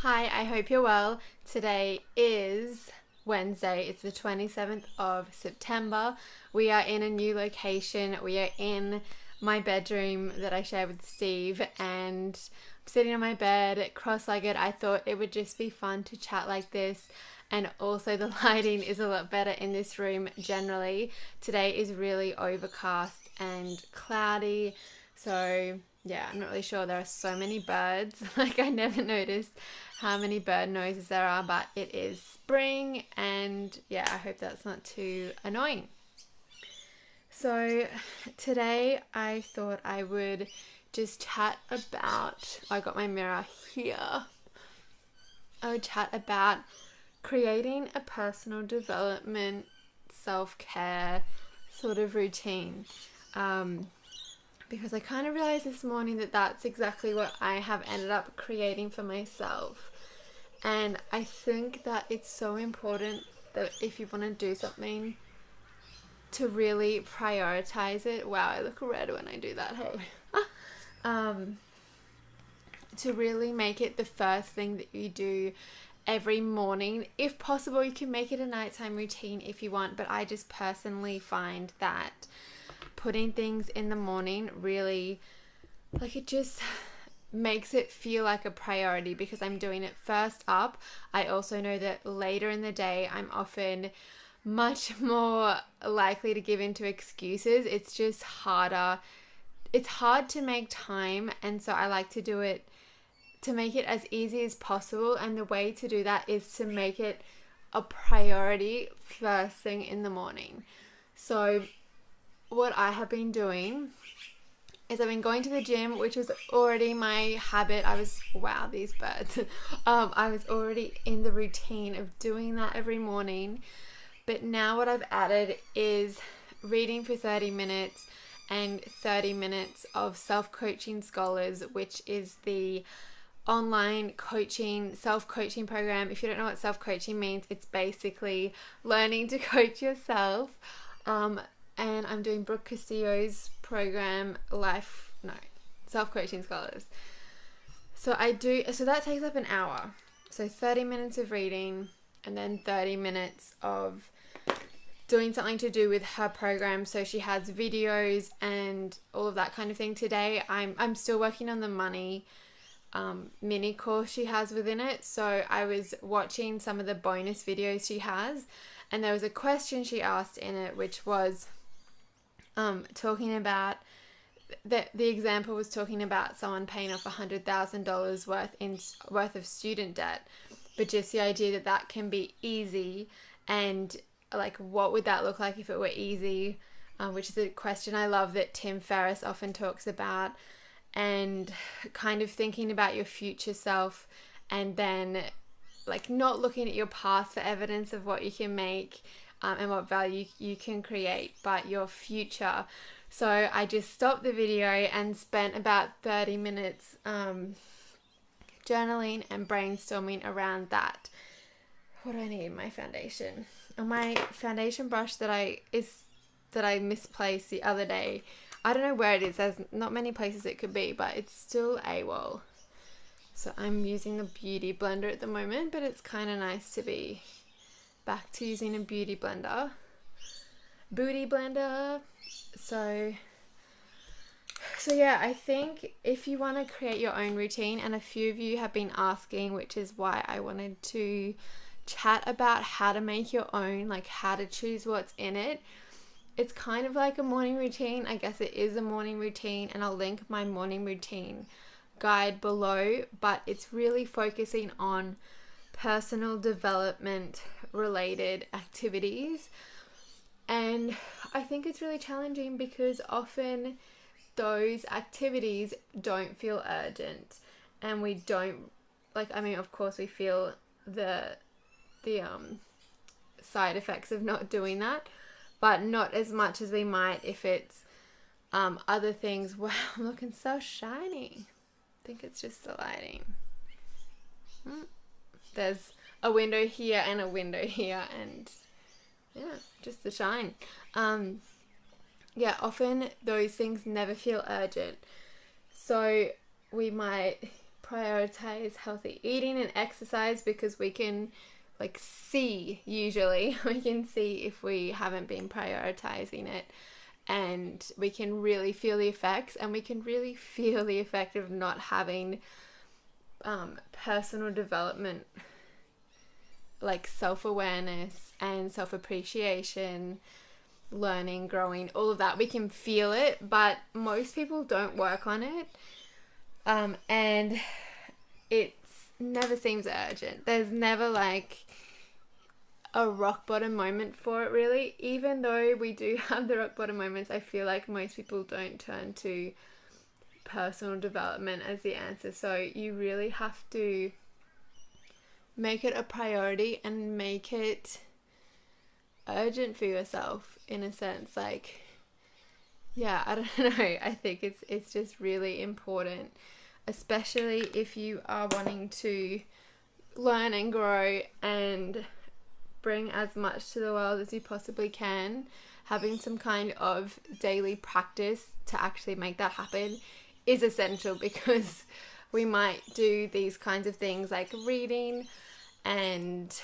Hi, I hope you're well. Today is Wednesday. It's the 27th of September. We are in a new location. We are in my bedroom that I share with Steve, and I'm sitting on my bed cross-legged. I thought it would just be fun to chat like this. And also the lighting is a lot better in this room generally. Today is really overcast and cloudy. So yeah, I'm not really sure. There are so many birds. Like, I never noticed how many bird noises there are, but it is spring, and yeah, I hope that's not too annoying. So today I thought I would just chat about, I got my mirror here. I would chat about creating a personal development, self-care sort of routine. Because I kind of realized this morning that that's exactly what I have ended up creating for myself. And I think that it's so important that if you want to do something, to really prioritize it. Wow, I look red when I do that, hey. To really make it the first thing that you do every morning. If possible, you can make it a nighttime routine if you want, but I just personally find that putting things in the morning really, like, it just makes it feel like a priority because I'm doing it first up. I also know that later in the day I'm often much more likely to give into excuses. It's just harder. It's hard to make time, and so I like to do it to make it as easy as possible, and the way to do that is to make it a priority first thing in the morning. So what I have been doing is I've been going to the gym, which was already my habit. Wow, these birds. I was already in the routine of doing that every morning. But now what I've added is reading for 30 minutes and 30 minutes of Self-Coaching Scholars, which is the online coaching, self-coaching program. If you don't know what self-coaching means, it's basically learning to coach yourself. And I'm doing Brooke Castillo's program, Self-Coaching Scholars. So that takes up an hour. So 30 minutes of reading and then 30 minutes of doing something to do with her program. So she has videos and all of that kind of thing. Today, I'm still working on the money mini course she has within it. So I was watching some of the bonus videos she has, and there was a question she asked in it, which was talking about the example was talking about someone paying off $100,000 worth of student debt, but just the idea that can be easy, and like, what would that look like if it were easy, which is a question I love that Tim Ferriss often talks about, and kind of thinking about your future self, and then like not looking at your past for evidence of what you can make and what value you can create, but your future. So I just stopped the video and spent about 30 minutes journaling and brainstorming around that. What do I need? My foundation. And my foundation brush that I misplaced the other day. I don't know where it is. There's not many places it could be, but it's still AWOL. So I'm using the beauty blender at the moment, but it's kind of nice to be back to using a beauty blender. So yeah, I think if you want to create your own routine, and a few of you have been asking, which is why I wanted to chat about how to make your own, like how to choose what's in it. It's kind of like a morning routine. I guess it is a morning routine, and I'll link my morning routine guide below, but it's really focusing on personal development related activities. And I think it's really challenging because often those activities don't feel urgent, and we don't, like, I mean, of course we feel the side effects of not doing that, but not as much as we might if it's other things. Wow, I'm looking so shiny. I think it's just the lighting. There's a window here and a window here, and yeah, just the shine. Often those things never feel urgent. So we might prioritize healthy eating and exercise, because we can usually we can see if we haven't been prioritizing it, and we can really feel the effects, and we can really feel the effect of not having personal development, like self-awareness and self-appreciation, learning, growing, all of that. We can feel it, but most people don't work on it, and it never seems urgent. There's never like a rock bottom moment for it, really. Even though we do have the rock bottom moments, I feel like most people don't turn to personal development as the answer. So you really have to make it a priority and make it urgent for yourself, in a sense. Like, yeah, I don't know. I think it's just really important, especially if you are wanting to learn and grow and bring as much to the world as you possibly can. Having some kind of daily practice to actually make that happen is essential, because we might do these kinds of things like reading and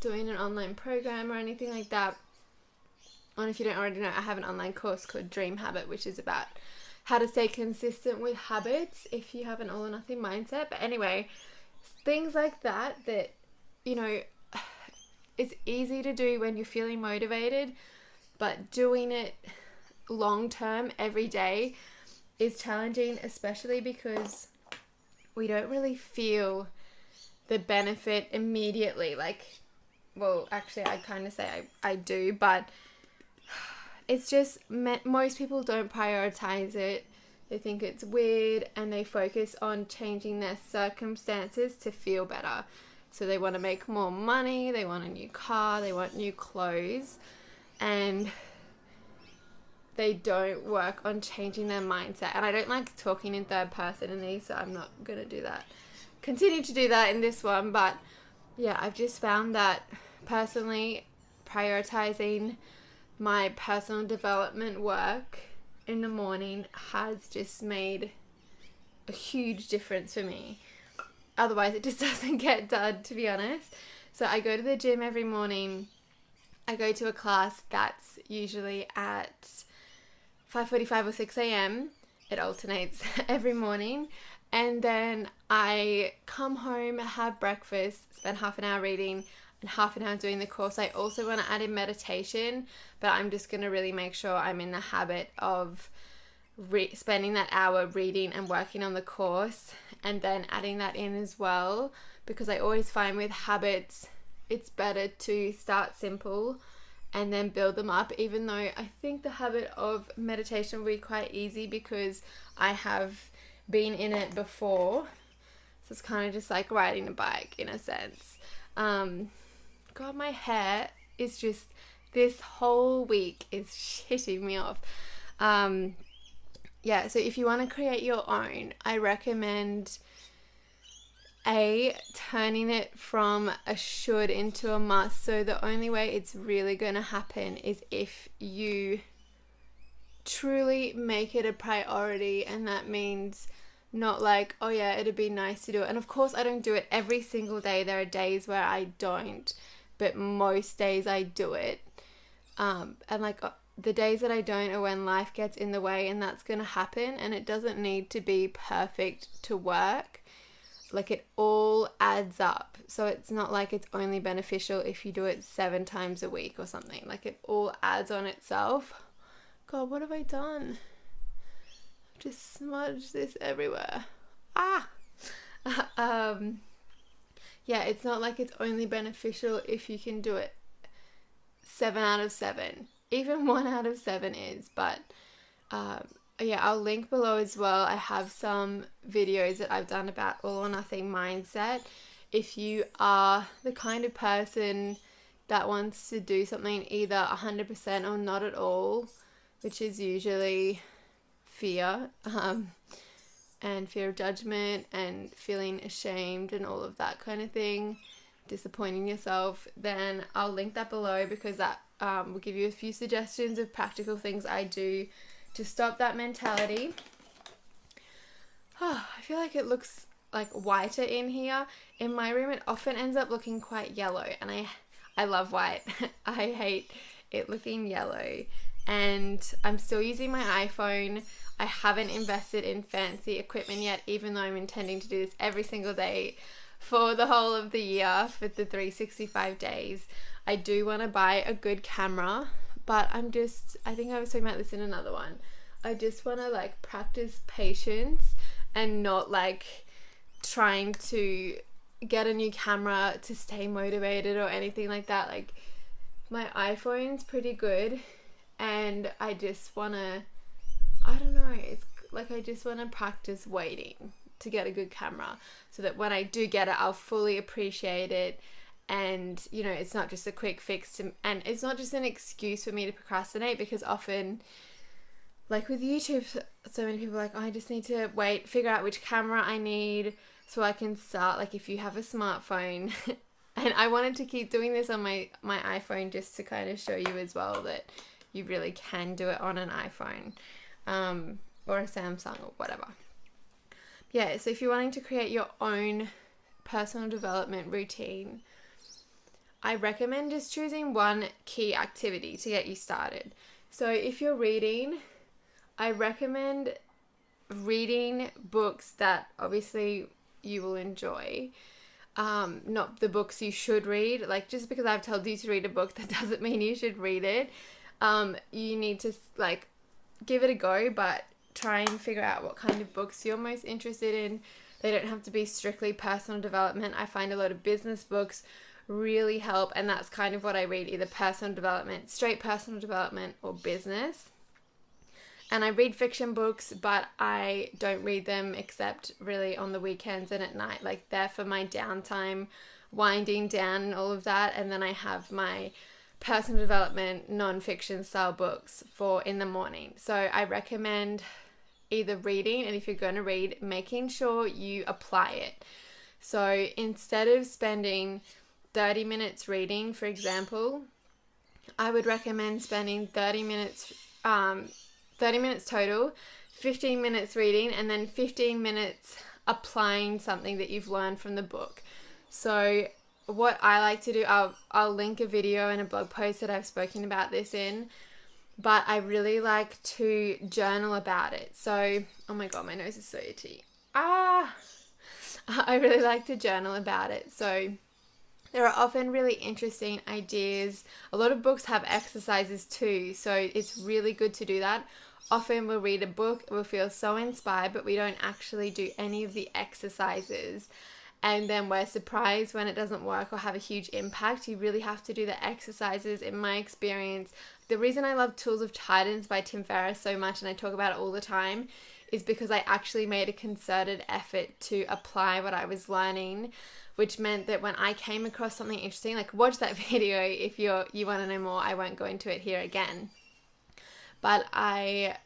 doing an online program or anything like that. And if you don't already know, I have an online course called Dream Habit, which is about how to stay consistent with habits if you have an all or nothing mindset. But anyway, things like that, you know, it's easy to do when you're feeling motivated, but doing it long term every day is challenging, especially because we don't really feel the benefit immediately. Like, well, actually, I kind of say I do, but it's just most people don't prioritize it. They think it's weird, and they focus on changing their circumstances to feel better. So they want to make more money, they want a new car, they want new clothes, and they don't work on changing their mindset. And I don't like talking in third person in these, so I'm not going to do that. Continue to do that in this one, but yeah, I've just found that personally prioritizing my personal development work in the morning has just made a huge difference for me. Otherwise, it just doesn't get done, to be honest. So I go to the gym every morning. I go to a class that's usually at 5:45 or 6 a.m. It alternates every morning. And then I come home, have breakfast, spend half an hour reading and half an hour doing the course. I also want to add in meditation, but I'm just going to really make sure I'm in the habit of spending that hour reading and working on the course, and then adding that in as well, because I always find with habits it's better to start simple and then build them up, even though I think the habit of meditation will be quite easy because I have been in it before. So it's kind of just like riding a bike in a sense. God, my hair is just, this whole week is shitting me off. Yeah, so if you want to create your own, I recommend turning it from a should into a must. So the only way it's really going to happen is if you truly make it a priority, and that means not like, oh yeah, it'd be nice to do it. And of course I don't do it every single day. There are days where I don't, but most days I do it. And like the days that I don't are when life gets in the way, and that's going to happen, and it doesn't need to be perfect to work. Like, it all adds up. So it's not like it's only beneficial if you do it 7 times a week or something. Like, it all adds on itself. God, what have I done? I've just smudged this everywhere. Yeah, it's not like it's only beneficial if you can do it 7 out of 7. Even 1 out of 7 is, but yeah, I'll link below as well. I have some videos that I've done about all or nothing mindset. If you are the kind of person that wants to do something either 100% or not at all, which is usually fear, and fear of judgment and feeling ashamed and all of that kind of thing, disappointing yourself, then I'll link that below, because that will give you a few suggestions of practical things I do to stop that mentality. I feel like it looks like whiter in here. In my room, it often ends up looking quite yellow, and I love white. I hate it looking yellow. And I'm still using my iPhone. I haven't invested in fancy equipment yet, even though I'm intending to do this every single day for the whole of the year, for the 365 days. I do want to buy a good camera, but I think I was talking about this in another one. I just want to like practice patience and not like trying to get a new camera to stay motivated or anything like that. Like, my iPhone's pretty good, and I just want to, I don't know, it's like I just want to practice waiting to get a good camera so that when I do get it, I'll fully appreciate it. And, you know, it's not just a quick fix and it's not just an excuse for me to procrastinate, because often, like with YouTube, so many people are like, oh, I just need to wait, figure out which camera I need so I can start. Like, if you have a smartphone, and I wanted to keep doing this on my iPhone just to kind of show you as well that you really can do it on an iPhone, or a Samsung or whatever. Yeah, so if you're wanting to create your own personal development routine, I recommend just choosing one key activity to get you started. So if you're reading, I recommend reading books that obviously you will enjoy. Not the books you should read. Like, just because I've told you to read a book, that doesn't mean you should read it. You need to like give it a go, but try and figure out what kind of books you're most interested in. They don't have to be strictly personal development. I find a lot of business books really help, and that's kind of what I read, either personal development, straight personal development, or business. And I read fiction books, but I don't read them except really on the weekends and at night. Like, they're for my downtime, winding down and all of that. And then I have my personal development, non-fiction style books for in the morning. So I recommend either reading, and if you're going to read, making sure you apply it. So instead of spending 30 minutes reading, for example, I would recommend spending 30 minutes total, 15 minutes reading, and then 15 minutes applying something that you've learned from the book. So what I like to do, I'll link a video and a blog post that I've spoken about this in, but I really like to journal about it. So, oh my god, my nose is so itchy. I really like to journal about it. So there are often really interesting ideas. A lot of books have exercises too, so it's really good to do that. Often we'll read a book, we'll feel so inspired, but we don't actually do any of the exercises. And then we're surprised when it doesn't work or have a huge impact. You really have to do the exercises. In my experience, the reason I love Tools of Titans by Tim Ferriss so much, and I talk about it all the time, is because I actually made a concerted effort to apply what I was learning, which meant that when I came across something interesting, like, watch that video if you want to know more. I won't go into it here again. But I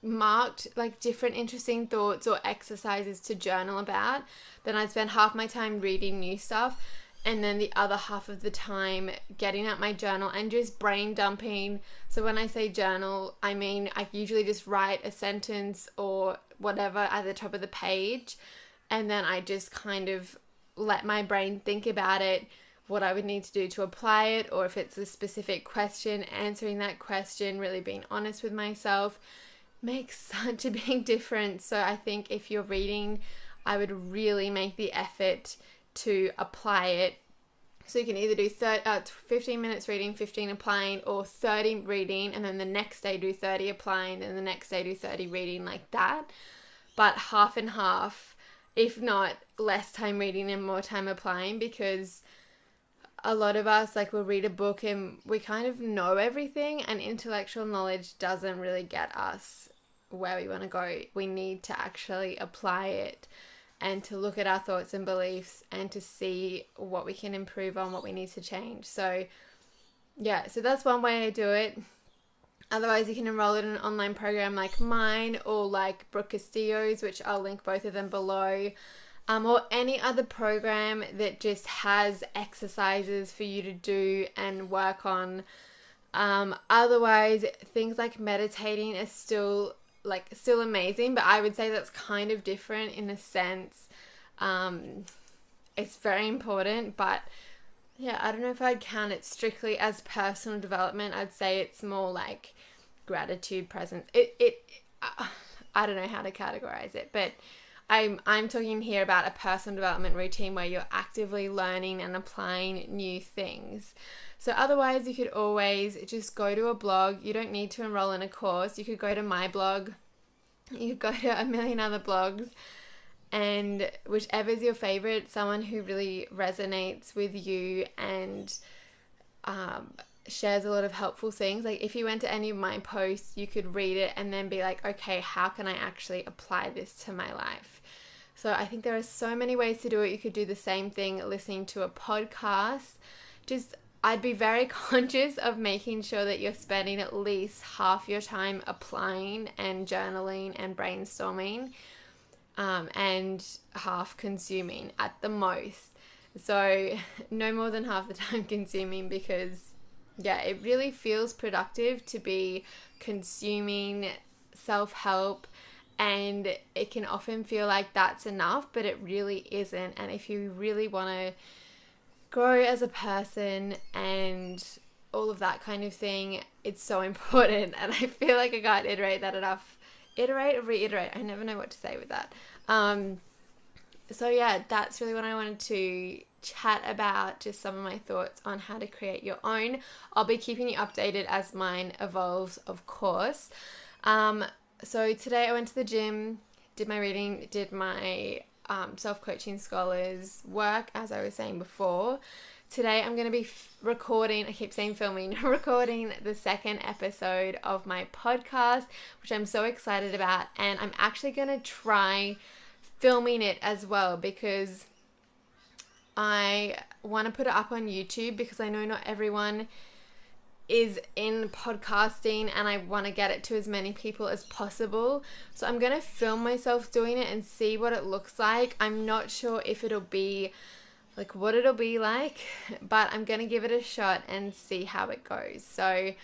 marked like different interesting thoughts or exercises to journal about. Then I'd spend half my time reading new stuff, and then the other half of the time getting out my journal and just brain dumping. So when I say journal, I mean I usually just write a sentence or whatever at the top of the page, and then I just kind of let my brain think about it, what I would need to do to apply it, or if it's a specific question, answering that question, really being honest with myself makes such a big difference. So I think if you're reading, I would really make the effort to apply it. So you can either do 15 minutes reading, 15 applying, or 30 reading, and then the next day do 30 applying, and the next day do 30 reading, like that. But half and half, if not less time reading and more time applying, because a lot of us, like, will read a book and we kind of know everything, and intellectual knowledge doesn't really get us where we want to go. We need to actually apply it and to look at our thoughts and beliefs and to see what we can improve on, what we need to change. So yeah, so that's one way I do it. Otherwise, you can enroll in an online program like mine, or like Brooke Castillo's, which I'll link both of them below. Or any other program that just has exercises for you to do and work on. Otherwise, things like meditating are still like still amazing, but I would say that's kind of different in a sense. It's very important, but yeah, I don't know if I'd count it strictly as personal development. I'd say it's more like gratitude, presence. I don't know how to categorize it, but I'm talking here about a personal development routine where you're actively learning and applying new things. So otherwise, you could always just go to a blog. You don't need to enroll in a course. You could go to my blog. You could go to a million other blogs, and whichever's your favorite, someone who really resonates with you and shares a lot of helpful things. Like if you went to any of my posts, you could read it and then be like, okay, how can I actually apply this to my life? So I think there are so many ways to do it. You could do the same thing listening to a podcast. I'd be very conscious of making sure that you're spending at least half your time applying and journaling and brainstorming, and half consuming at the most. So no more than half the time consuming, because yeah, it really feels productive to be consuming self-help, and it can often feel like that's enough, but it really isn't. And if you really want to grow as a person and all of that kind of thing, it's so important. And I feel like I can't iterate that enough. Iterate or reiterate, I never know what to say with that. So yeah, that's really what I wanted to chat about, just some of my thoughts on how to create your own. I'll be keeping you updated as mine evolves, of course. So today I went to the gym, did my reading, did my self-coaching scholars work, as I was saying before. Today I'm going to be recording, I keep saying filming, recording the second episode of my podcast, which I'm so excited about. And I'm actually going to try filming it as well, because I want to put it up on YouTube, because I know not everyone is in podcasting and I want to get it to as many people as possible. So I'm going to film myself doing it and see what it looks like. I'm not sure if it'll be like what it'll be like, but I'm going to give it a shot and see how it goes. So I'm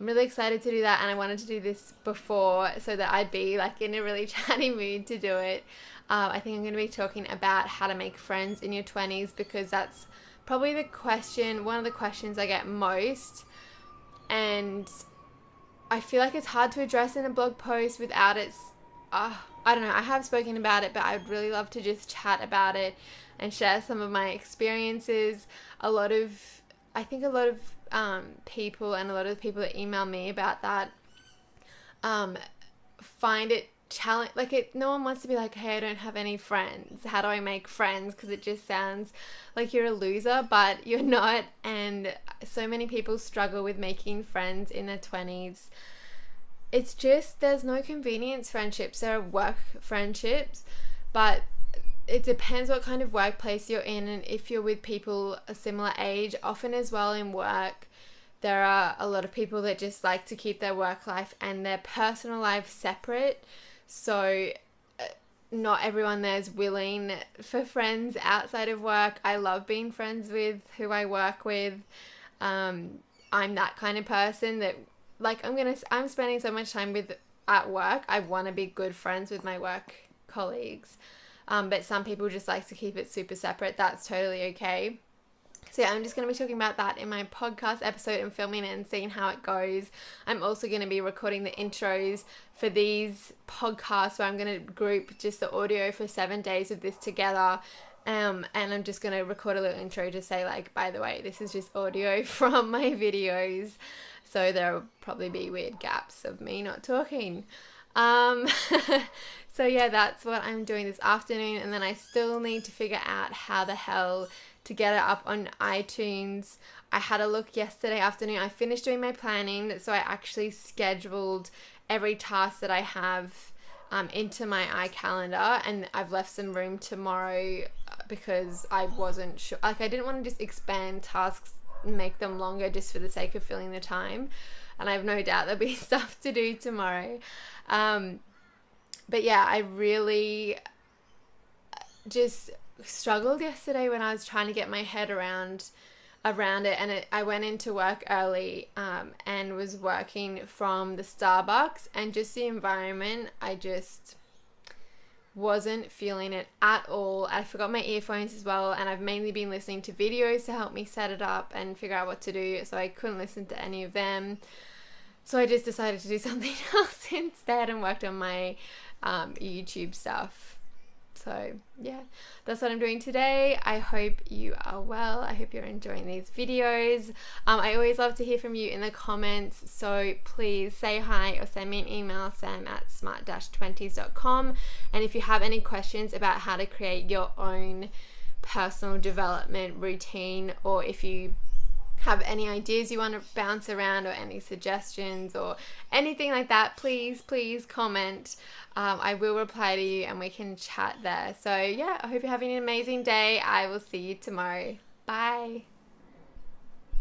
really excited to do that, and I wanted to do this before so that I'd be like in a really chatty mood to do it. I think I'm going to be talking about how to make friends in your 20s, because that's probably one of the questions I get most. And I feel like it's hard to address in a blog post without I don't know, I have spoken about it, but I'd really love to just chat about it and share some of my experiences. I think a lot of people, and a lot of the people that email me about that, find it challenge, no one wants to be like, hey, I don't have any friends, how do I make friends? Because it just sounds like you're a loser, but you're not. And so many people struggle with making friends in their 20s. It's just, there's no convenience friendships. There are work friendships, but it depends what kind of workplace you're in, and if you're with people a similar age. Often as well in work, there are a lot of people that just like to keep their work life and their personal life separate. So not everyone there is willing for friends outside of work. I love being friends with who I work with. I'm that kind of person that I'm spending so much time at work. I want to be good friends with my work colleagues. But some people just like to keep it super separate. That's totally okay. So yeah, I'm just going to be talking about that in my podcast episode and filming it and seeing how it goes. I'm also going to be recording the intros for these podcasts, where I'm going to group just the audio for 7 days of this together. And I'm just going to record a little intro to say, like, by the way, this is just audio from my videos. So there'll probably be weird gaps of me not talking. So yeah, that's what I'm doing this afternoon. And then I still need to figure out how the hell to get it up on iTunes. I had a look yesterday afternoon. I finished doing my planning, so I actually scheduled every task that I have into my iCalendar, and I've left some room tomorrow because I wasn't sure. I didn't want to just expand tasks and make them longer just for the sake of filling the time. And I have no doubt there'll be stuff to do tomorrow. But yeah, I really just struggled yesterday when I was trying to get my head around around it, and I went into work early and was working from the Starbucks, and just the environment, I just wasn't feeling it at all. I forgot my earphones as well, and I've mainly been listening to videos to help me set it up and figure out what to do, so I couldn't listen to any of them. So I just decided to do something else instead and worked on my YouTube stuff. So yeah, that's what I'm doing today. I hope you are well. I hope you're enjoying these videos. I always love to hear from you in the comments, so please say hi or send me an email, sam@smart-20s.com. And if you have any questions about how to create your own personal development routine, or if you have any ideas you want to bounce around, or any suggestions or anything like that, please comment. I will reply to you and we can chat there. So yeah, I hope you're having an amazing day. I will see you tomorrow. Bye.